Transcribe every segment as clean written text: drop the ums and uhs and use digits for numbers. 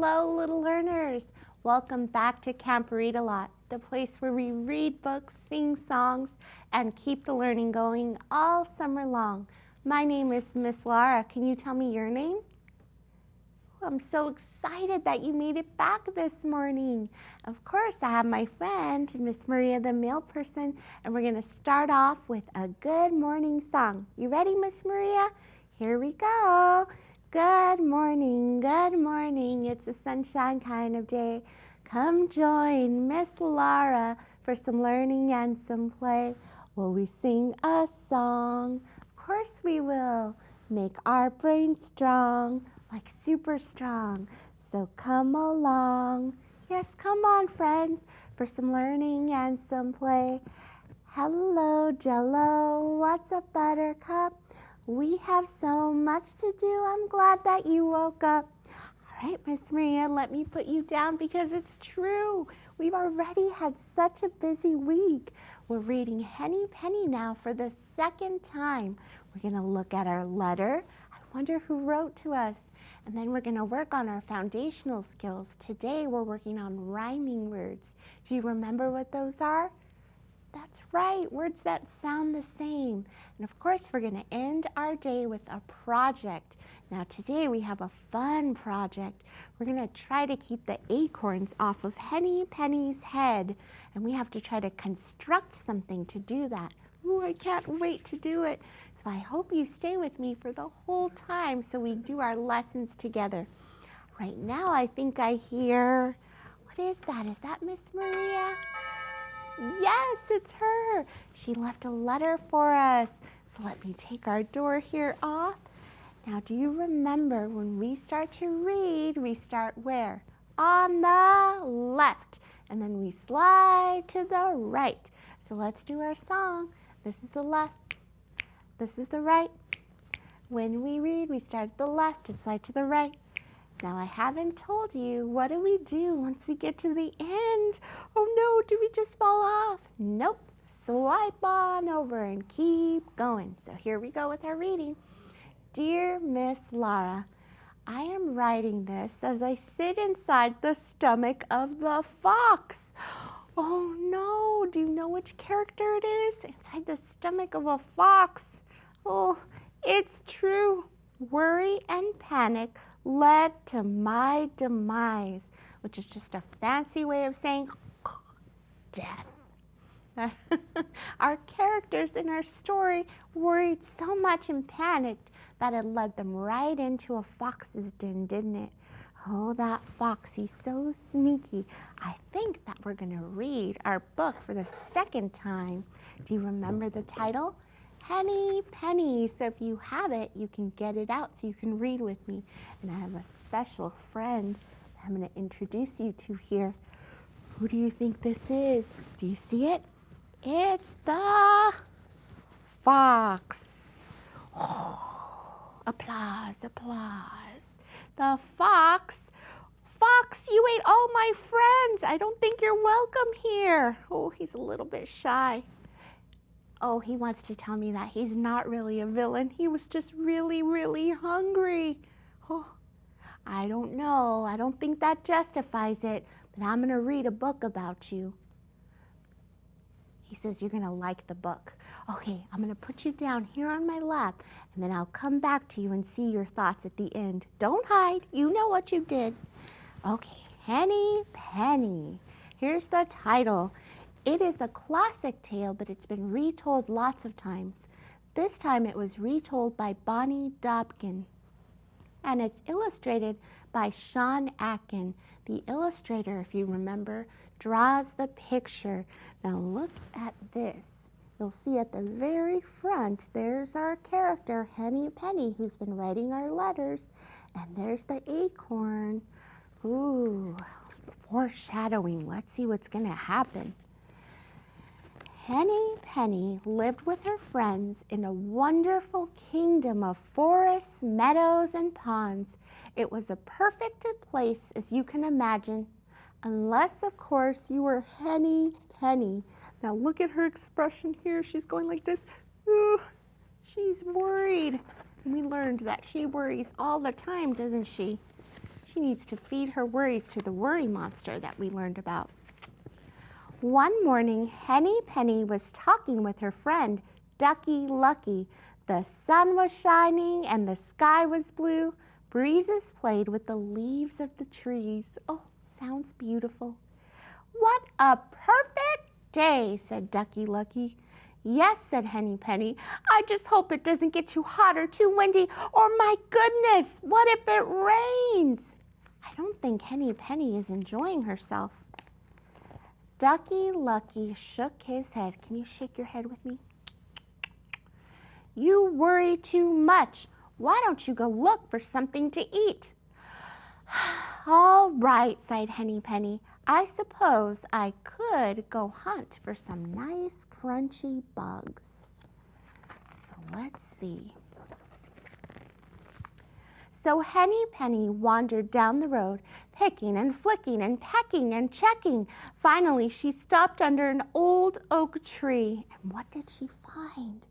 Hello, little learners. Welcome back to Camp Read A Lot, the place where we read books, sing songs, and keep the learning going all summer long. My name is Miss Lara. Can you tell me your name? I'm so excited that you made it back this morning. Of course, I have my friend, Miss Maria the Mail Person, and we're going to start off with a good morning song. You ready, Miss Maria? Here we go. Good morning, it's a sunshine kind of day. Come join Miss Lara for some learning and some play. Will we sing a song? Of course we will. Make our brains strong, like super strong. So come along. Yes, come on, friends, for some learning and some play. Hello, Jello. What's up, Buttercup? We have so much to do. I'm glad that you woke up. All right, Miss Maria, let me put you down because it's true. We've already had such a busy week. We're reading Henny Penny now for the second time. We're going to look at our letter. I wonder who wrote to us. And then we're going to work on our foundational skills. Today we're working on rhyming words. Do you remember what those are? That's right, words that sound the same. And of course, we're going to end our day with a project. Now today we have a fun project. We're going to try to keep the acorns off of Henny Penny's head. And we have to try to construct something to do that. Ooh, I can't wait to do it. So I hope you stay with me for the whole time so we do our lessons together. Right now I think I hear, what is that? Is that Miss Maria? Yes, it's her. She left a letter for us. So let me take our door here off. Now, do you remember when we start to read, we start where? On the left. And then we slide to the right. So let's do our song. This is the left. This is the right. When we read, we start at the left and slide to the right. Now, I haven't told you, what do we do once we get to the end? Oh no, do we just fall off? Nope, swipe on over and keep going. So here we go with our reading. Dear Miss Lara, I am writing this as I sit inside the stomach of the fox. Oh no, do you know which character it is? Inside the stomach of a fox. Oh, it's true. Worry and panic led to my demise, which is just a fancy way of saying death. Our characters in our story worried so much and panicked that it led them right into a fox's den, didn't it? Oh, that fox, he's so sneaky. I think that we're going to read our book for the second time. Do you remember the title? Henny Penny. So if you have it, you can get it out so you can read with me. And I have a special friend that I'm going to introduce you to here. Who do you think this is? Do you see it? It's the fox. Oh, applause, applause. The fox. Fox, you ate all my friends. I don't think you're welcome here. Oh, he's a little bit shy. Oh, he wants to tell me that he's not really a villain. He was just really, really hungry. Oh, I don't know. I don't think that justifies it, but I'm going to read a book about you. He says you're going to like the book. Okay, I'm going to put you down here on my lap, and then I'll come back to you and see your thoughts at the end. Don't hide. You know what you did. Okay, Henny Penny. Here's the title. It is a classic tale, but it's been retold lots of times. This time it was retold by Bonnie Dobkin. And it's illustrated by Sean Atkin. The illustrator, if you remember, draws the picture. Now look at this. You'll see at the very front, there's our character, Henny Penny, who's been writing our letters. And there's the acorn. Ooh, it's foreshadowing. Let's see what's going to happen. Henny Penny lived with her friends in a wonderful kingdom of forests, meadows, and ponds. It was a perfect place as you can imagine, unless, of course, you were Henny Penny. Now look at her expression here. She's going like this. Ooh, she's worried. And we learned that she worries all the time, doesn't she? she needs to feed her worries to the worry monster that we learned about. One morning, Henny Penny was talking with her friend, Ducky Lucky. The sun was shining and the sky was blue. Breezes played with the leaves of the trees. Oh, sounds beautiful. What a perfect day, said Ducky Lucky. Yes, said Henny Penny. I just hope it doesn't get too hot or too windy, or my goodness, what if it rains? I don't think Henny Penny is enjoying herself. Ducky Lucky shook his head. Can you shake your head with me? You worry too much. Why don't you go look for something to eat? All right, sighed Henny Penny. I suppose I could go hunt for some nice crunchy bugs. So let's see. So Henny Penny wandered down the road, picking and flicking and pecking and checking. Finally, she stopped under an old oak tree. And what did she find?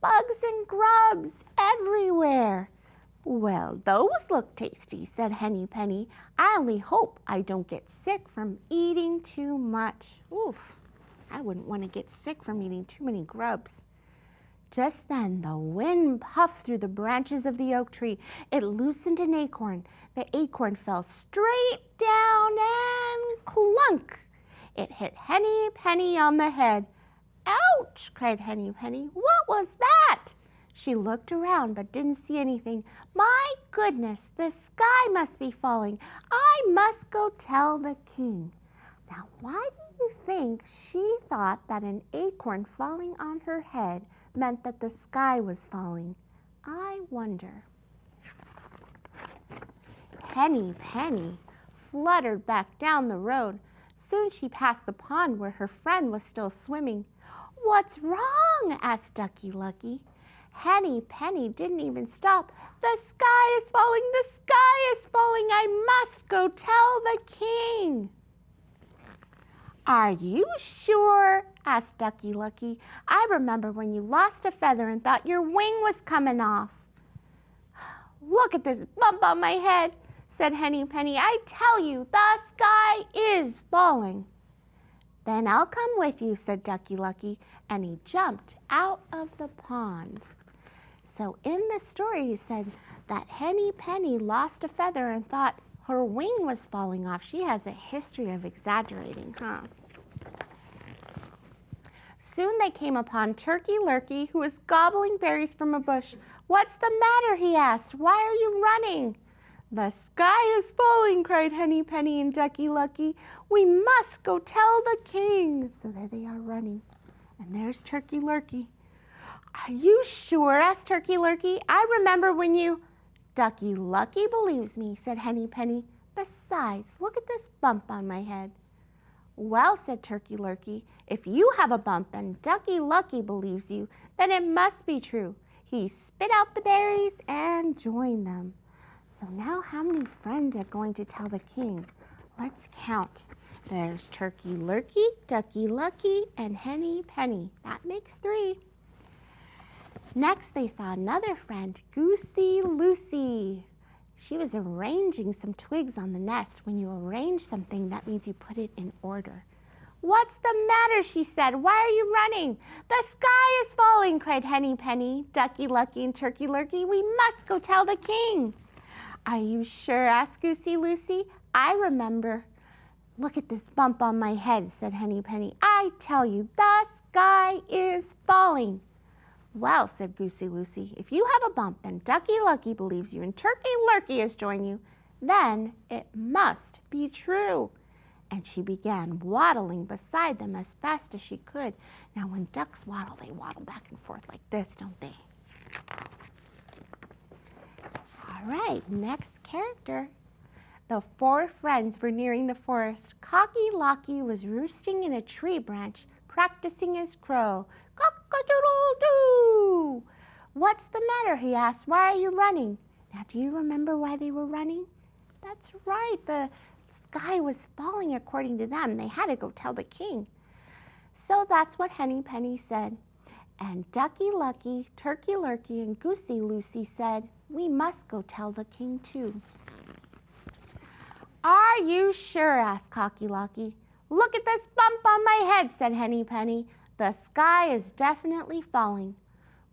Bugs and grubs everywhere. Well, those look tasty, said Henny Penny. I only hope I don't get sick from eating too much. Oof, I wouldn't want to get sick from eating too many grubs. Just then, the wind puffed through the branches of the oak tree. It loosened an acorn. The acorn fell straight down and clunk. It hit Henny Penny on the head. Ouch, cried Henny Penny. What was that? She looked around but didn't see anything. My goodness, the sky must be falling. I must go tell the king. Now, why do you think she thought that an acorn falling on her head meant that the sky was falling? I wonder. Henny Penny fluttered back down the road. Soon she passed the pond where her friend was still swimming. What's wrong? Asked Ducky Lucky. Henny Penny didn't even stop. The sky is falling, the sky is falling. I must go tell the king. Are you sure? Asked Ducky Lucky. I remember when you lost a feather and thought your wing was coming off. Look at this bump on my head, said Henny Penny. I tell you, the sky is falling. Then I'll come with you, said Ducky Lucky, and he jumped out of the pond. So in the story, he said that Henny Penny lost a feather and thought her wing was falling off. She has a history of exaggerating, huh? Soon they came upon Turkey Lurkey, who was gobbling berries from a bush. What's the matter? He asked. Why are you running? The sky is falling, cried Henny Penny and Ducky Lucky. We must go tell the king. So there they are running. And there's Turkey Lurkey. Are you sure? Asked Turkey Lurkey. I remember when you... Ducky Lucky believes me, said Henny Penny. Besides, look at this bump on my head. Well, said Turkey Lurkey, if you have a bump and Ducky Lucky believes you, then it must be true. He spit out the berries and joined them. So now how many friends are going to tell the king? Let's count. There's Turkey Lurkey, Ducky Lucky, and Henny Penny. That makes 3. Next, they saw another friend, Goosey Lucy. She was arranging some twigs on the nest. When you arrange something, that means you put it in order. What's the matter? She said. Why are you running? The sky is falling, cried Henny Penny, Ducky Lucky, and Turkey Lurkey. We must go tell the king. Are you sure? Asked Goosey Lucy. I remember. Look at this bump on my head, said Henny Penny. I tell you, the sky is falling. Well, said Goosey Lucy, if you have a bump and Ducky Lucky believes you and Turkey Lurkey has joined you, then it must be true. And she began waddling beside them as fast as she could. Now, when ducks waddle, they waddle back and forth like this, don't they? All right, next character. The 4 friends were nearing the forest. Cocky Locky was roosting in a tree branch, practicing his crow. Cock-a-doodle-doo! What's the matter? He asked. Why are you running? Now, do you remember why they were running? That's right. The sky was falling according to them. They had to go tell the king. So that's what Henny Penny said. And Ducky Lucky, Turkey Lurkey, and Goosey Lucy said, we must go tell the king too. Are you sure? Asked Cocky Locky. Look at this bump on my head, said Henny Penny. The sky is definitely falling.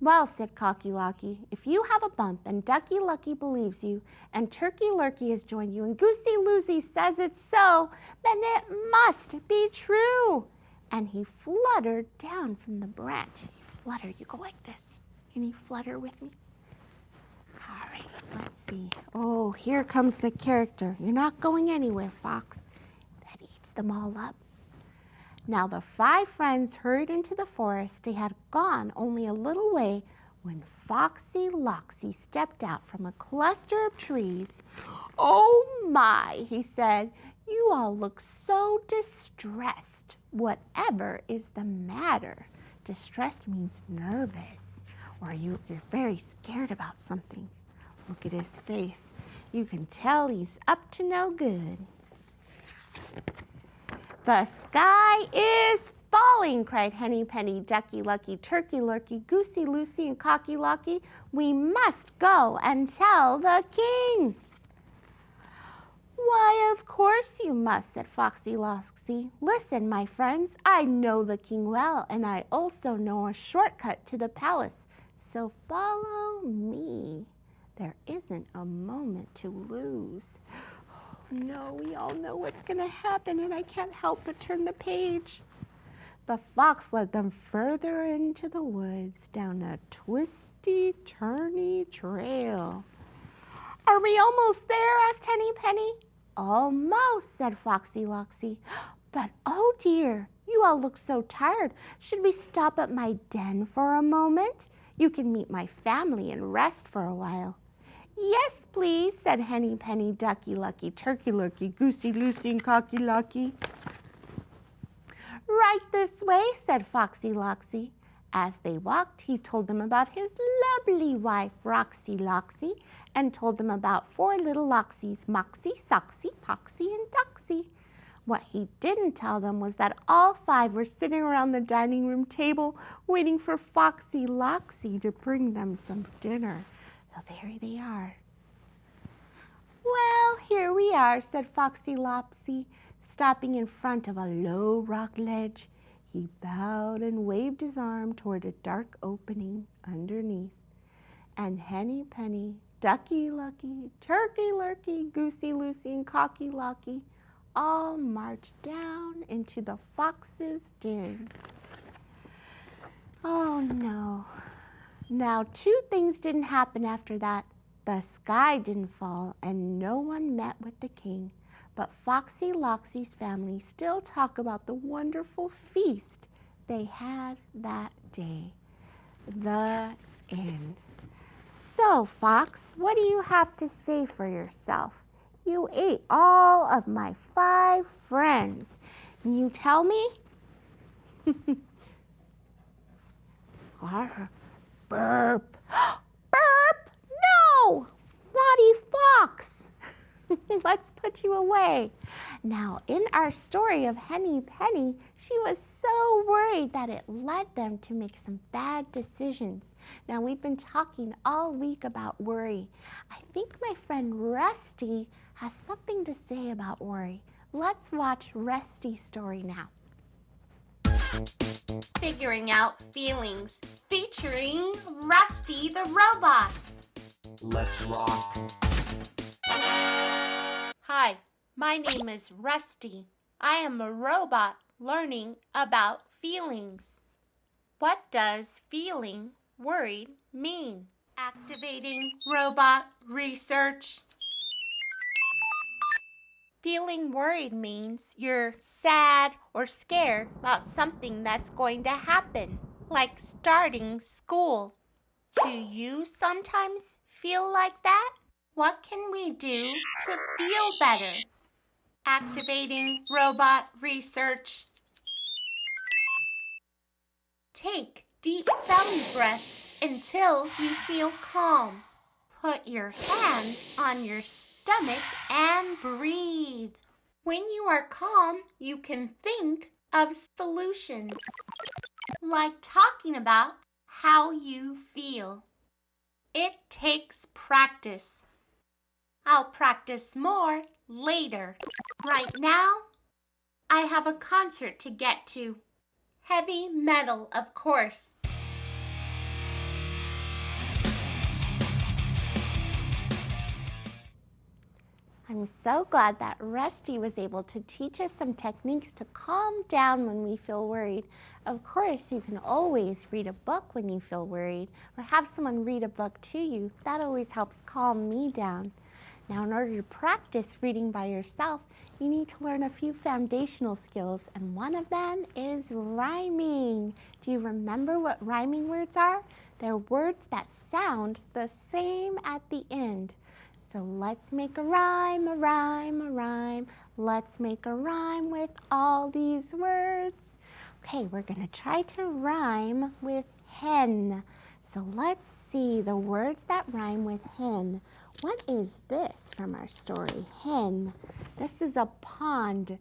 Well, said Cocky Locky, if you have a bump and Ducky Lucky believes you and Turkey Lurkey has joined you and Goosey Loosey says it's so, then it must be true. And he fluttered down from the branch. He fluttered. You go like this. Can you flutter with me? All right, let's see. Oh, here comes the character. You're not going anywhere, Fox. That eats them all up. Now the 5 friends hurried into the forest. They had gone only a little way when Foxy Loxy stepped out from a cluster of trees. Oh my, he said, you all look so distressed. Whatever is the matter? Distressed means nervous, or you're very scared about something. Look at his face. You can tell he's up to no good. The sky is falling, cried Henny Penny, Ducky Lucky, Turkey Lurkey, Goosey Loosey, and Cocky Locky. We must go and tell the king. Why, of course you must, said Foxy Loxy. Listen, my friends, I know the king well, and I also know a shortcut to the palace. So follow me. There isn't a moment to lose. No, we all know what's going to happen, and I can't help but turn the page. The fox led them further into the woods down a twisty, turny trail. Are we almost there? Asked Henny Penny. Almost, said Foxy Loxy. But oh dear, you all look so tired. Should we stop at my den for a moment? You can meet my family and rest for a while. Yes, please, said Henny Penny, Ducky Lucky, Turkey Lurkey, Goosey Loosey, and Cocky Locky. Right this way, said Foxy Loxy. As they walked, he told them about his lovely wife, Roxy Loxy, and told them about 4 little Loxies, Moxie, Soxy, Poxy, and Doxy. What he didn't tell them was that all 5 were sitting around the dining room table waiting for Foxy Loxy to bring them some dinner. So there they are. Well, here we are, said Foxy Loxy, stopping in front of a low rock ledge. He bowed and waved his arm toward a dark opening underneath. And Henny Penny, Ducky Lucky, Turkey Lurkey, Goosey Loosey, and Cocky Locky all marched down into the fox's den. Oh no. Now 2 things didn't happen after that. The sky didn't fall and no one met with the king. But Foxy Loxy's family still talk about the wonderful feast they had that day. The end. So, Fox, what do you have to say for yourself? You ate all of my 5 friends. Can you tell me? Burp. Burp! No! Naughty Fox! Let's put you away. Now, in our story of Henny Penny, she was so worried that it led them to make some bad decisions. Now, we've been talking all week about worry. I think my friend Rusty has something to say about worry. Let's watch Rusty's story now. Figuring Out Feelings, featuring Rusty the Robot. Let's rock. Hi, my name is Rusty. I am a robot learning about feelings. What does feeling worried mean? Activating robot research. Feeling worried means you're sad or scared about something that's going to happen, like starting school. Do you sometimes feel like that? What can we do to feel better? Activating robot research. Take deep belly breaths until you feel calm. Put your hands on your stomach and breathe. When you are calm, you can think of solutions, like talking about how you feel. It takes practice. I'll practice more later. Right now, I have a concert to get to. Heavy metal, of course. I'm so glad that Rusty was able to teach us some techniques to calm down when we feel worried. Of course, you can always read a book when you feel worried, or have someone read a book to you. That always helps calm me down. Now, in order to practice reading by yourself, you need to learn a few foundational skills, and one of them is rhyming. Do you remember what rhyming words are? They're words that sound the same at the end. So let's make a rhyme, a rhyme, a rhyme. Let's make a rhyme with all these words. Okay, we're going to try to rhyme with hen. So let's see the words that rhyme with hen. What is this from our story? Hen. This is a pond.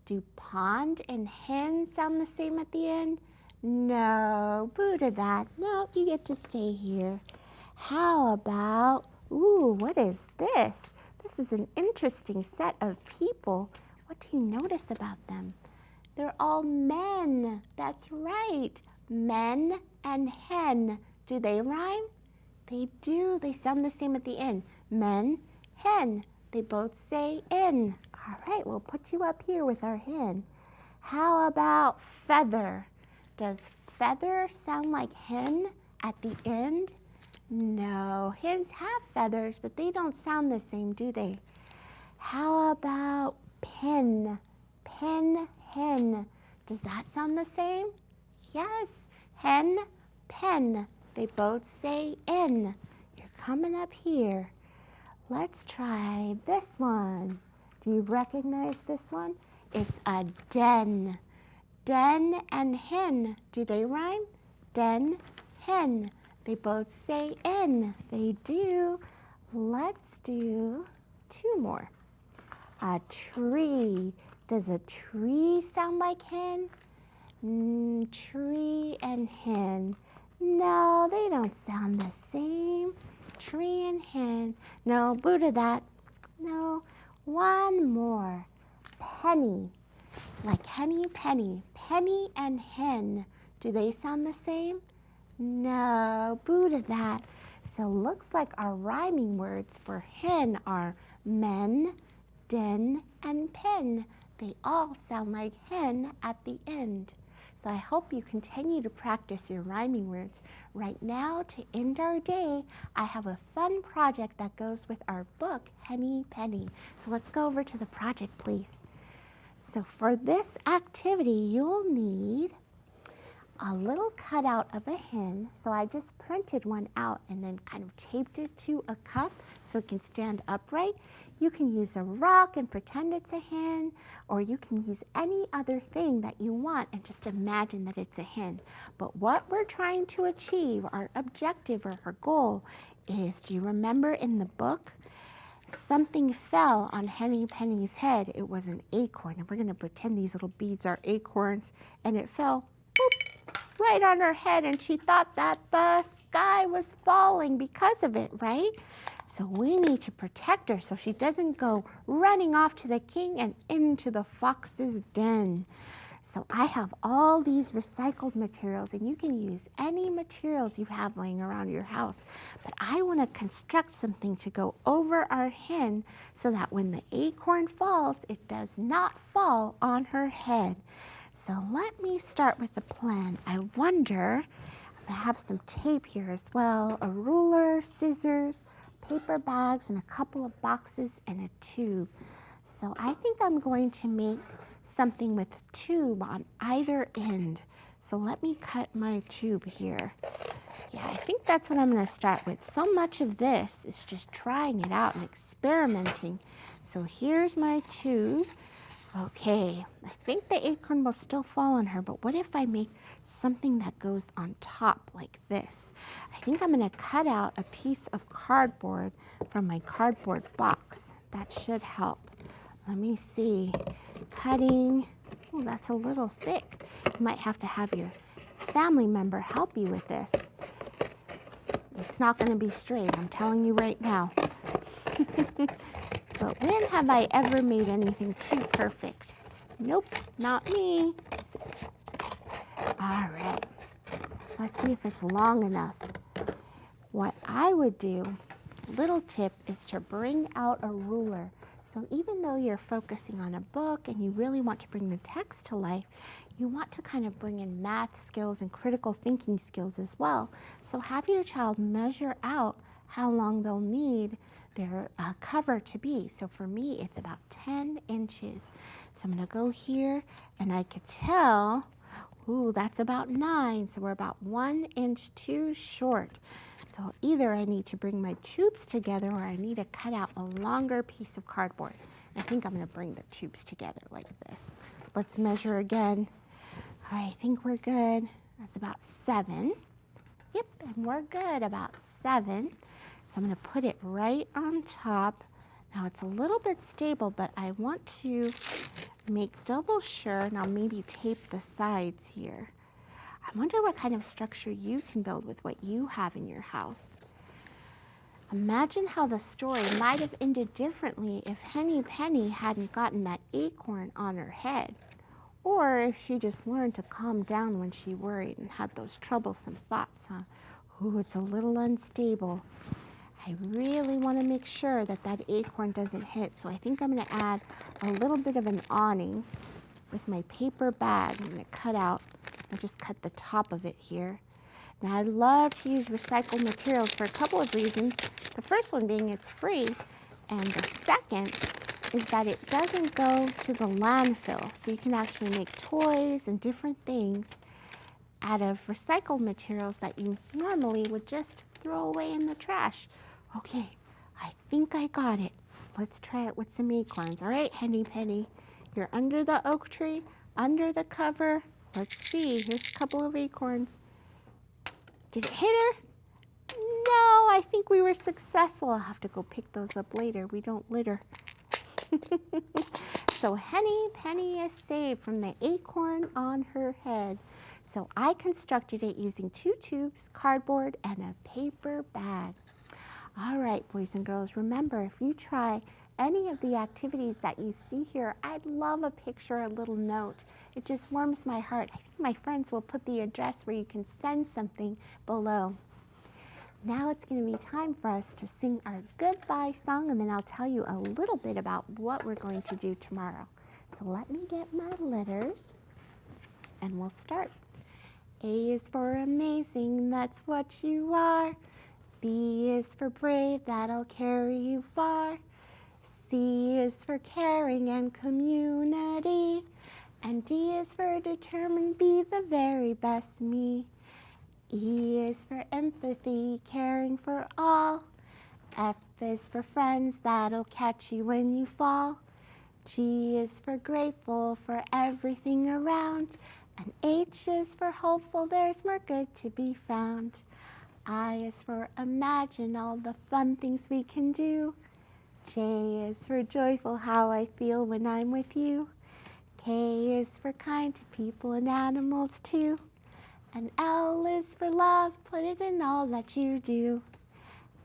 Do pond and hen sound the same at the end? No, boo to that. No, you get to stay here. How about, ooh, what is this? This is an interesting set of people. What do you notice about them? They're all men. That's right. Men and hen. Do they rhyme? They do. They sound the same at the end. Men, hen. They both say in. All right, we'll put you up here with our hen. How about feather? Does feather sound like hen at the end? No, hens have feathers, but they don't sound the same, do they? How about pen? Pen, hen. Does that sound the same? Yes, hen, pen. They both say in. You're coming up here. Let's try this one. Do you recognize this one? It's a den. Den and hen. Do they rhyme? Den, hen. They both say in. They do. Let's do two more. A tree. Does a tree sound like hen? Tree and hen. No, they don't sound the same. Tree and hen. No, boo to that. No. One more. Penny. Like Henny Penny. Penny and hen. Do they sound the same? No, boo to that. So looks like our rhyming words for hen are men, den, and pen. They all sound like hen at the end. So I hope you continue to practice your rhyming words. Right now, to end our day, I have a fun project that goes with our book, Henny Penny. So let's go over to the project, please. So for this activity, you'll need a little cutout of a hen. So I just printed one out and then kind of taped it to a cup so it can stand upright. You can use a rock and pretend it's a hen, or you can use any other thing that you want and just imagine that it's a hen. But what we're trying to achieve, our objective or our goal is, do you remember in the book, something fell on Henny Penny's head? It was an acorn, and we're going to pretend these little beads are acorns, and it fell boop, right on her head, and she thought that the sky was falling because of it, right? So we need to protect her so she doesn't go running off to the king and into the fox's den. So I have all these recycled materials, and you can use any materials you have laying around your house. But I want to construct something to go over our hen so that when the acorn falls, it does not fall on her head. So let me start with the plan. I wonder, I'm going to have some tape here as well, a ruler, scissors, paper bags, and a couple of boxes and a tube. So I think I'm going to make something with a tube on either end. So let me cut my tube here. Yeah, I think that's what I'm going to start with. So much of this is just trying it out and experimenting. So here's my tube. Okay, I think the acorn will still fall on her, but what if I make something that goes on top like this? I think I'm going to cut out a piece of cardboard from my cardboard box. That should help. Let me see. Cutting. Oh, that's a little thick. You might have to have your family member help you with this. It's not going to be straight, I'm telling you right now. But when have I ever made anything too perfect? Nope, not me. All right, let's see if it's long enough. What I would do, little tip, is to bring out a ruler. So even though you're focusing on a book and you really want to bring the text to life, you want to kind of bring in math skills and critical thinking skills as well. So have your child measure out how long they'll need their cover to be. So for me, it's about 10 inches. So I'm going to go here, and I could tell, ooh, that's about 9. So we're about 1 inch too short. So either I need to bring my tubes together, or I need to cut out a longer piece of cardboard. I think I'm going to bring the tubes together like this. Let's measure again. All right, I think we're good. That's about 7. Yep, and we're good, about 7. So I'm going to put it right on top. Now it's a little bit stable, but I want to make double sure. Now maybe tape the sides here. I wonder what kind of structure you can build with what you have in your house. Imagine how the story might have ended differently if Henny Penny hadn't gotten that acorn on her head, or if she just learned to calm down when she worried and had those troublesome thoughts, huh? Ooh, it's a little unstable. I really want to make sure that that acorn doesn't hit, so I think I'm going to add a little bit of an awning with my paper bag. I'm going to cut out, I just cut the top of it here. Now I love to use recycled materials for a couple of reasons. The first one being it's free, and the second is that it doesn't go to the landfill. So you can actually make toys and different things out of recycled materials that you normally would just throw away in the trash. Okay, I think I got it. Let's try it with some acorns. All right, Henny Penny, you're under the oak tree, under the cover. Let's see, here's a couple of acorns. Did it hit her? No, I think we were successful. I'll have to go pick those up later. We don't litter. So Henny Penny is saved from the acorn on her head. So I constructed it using 2 tubes, cardboard, and a paper bag. All right, boys and girls, remember, if you try any of the activities that you see here, I'd love a picture, a little note. It just warms my heart. I think my friends will put the address where you can send something below. Now it's going to be time for us to sing our goodbye song, and then I'll tell you a little bit about what we're going to do tomorrow. So let me get my letters, and we'll start. A is for amazing, that's what you are. B is for brave, that'll carry you far. C is for caring and community. And D is for determined, be the very best me. E is for empathy, caring for all. F is for friends, that'll catch you when you fall. G is for grateful for everything around. And H is for hopeful, there's more good to be found. I is for imagine all the fun things we can do. J is for joyful, how I feel when I'm with you. K is for kind to people and animals too. And L is for love, put it in all that you do.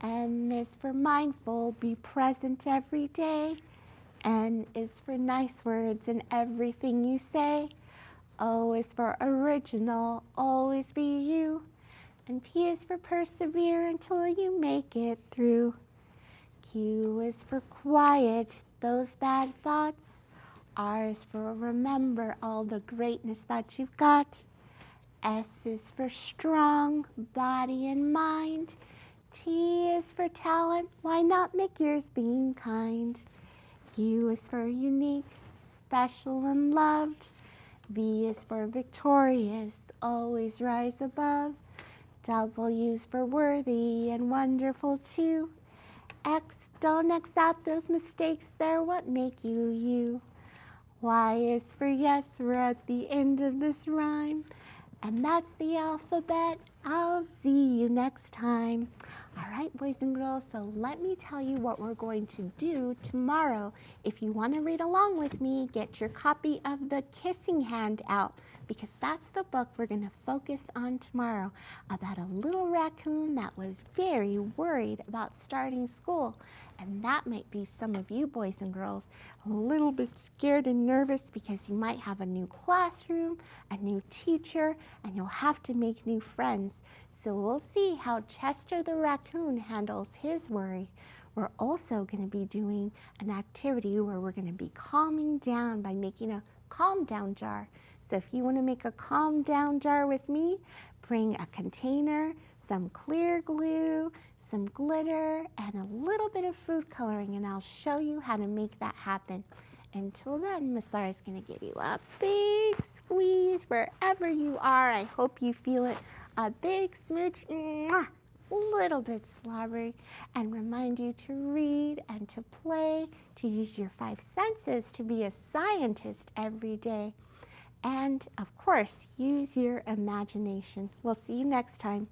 M is for mindful, be present every day. N is for nice words in everything you say. O is for original, always be you. And P is for persevere until you make it through. Q is for quiet those bad thoughts. R is for remember all the greatness that you've got. S is for strong body and mind. T is for talent, why not make yours being kind? U is for unique, special and loved. V is for victorious, always rise above. W is for worthy and wonderful too. X, don't X out those mistakes, they're what make you you. Y is for yes, we're at the end of this rhyme. And that's the alphabet. I'll see you next time. All right, boys and girls, so let me tell you what we're going to do tomorrow. If you want to read along with me, get your copy of The Kissing Hand out, because that's the book we're going to focus on tomorrow, about a little raccoon that was very worried about starting school. And that might be some of you boys and girls a little bit scared and nervous because you might have a new classroom, a new teacher, and you'll have to make new friends. So we'll see how Chester the raccoon handles his worry. We're also going to be doing an activity where we're going to be calming down by making a calm down jar. So if you want to make a calm down jar with me, bring a container, some clear glue, some glitter, and a little bit of food coloring, and I'll show you how to make that happen. Until then, Miss Lara's going to give you a big squeeze wherever you are. I hope you feel it. A big smooch, mwah, a little bit slobbery, and remind you to read and to play, to use your 5 senses to be a scientist every day. And, of course, use your imagination. We'll see you next time.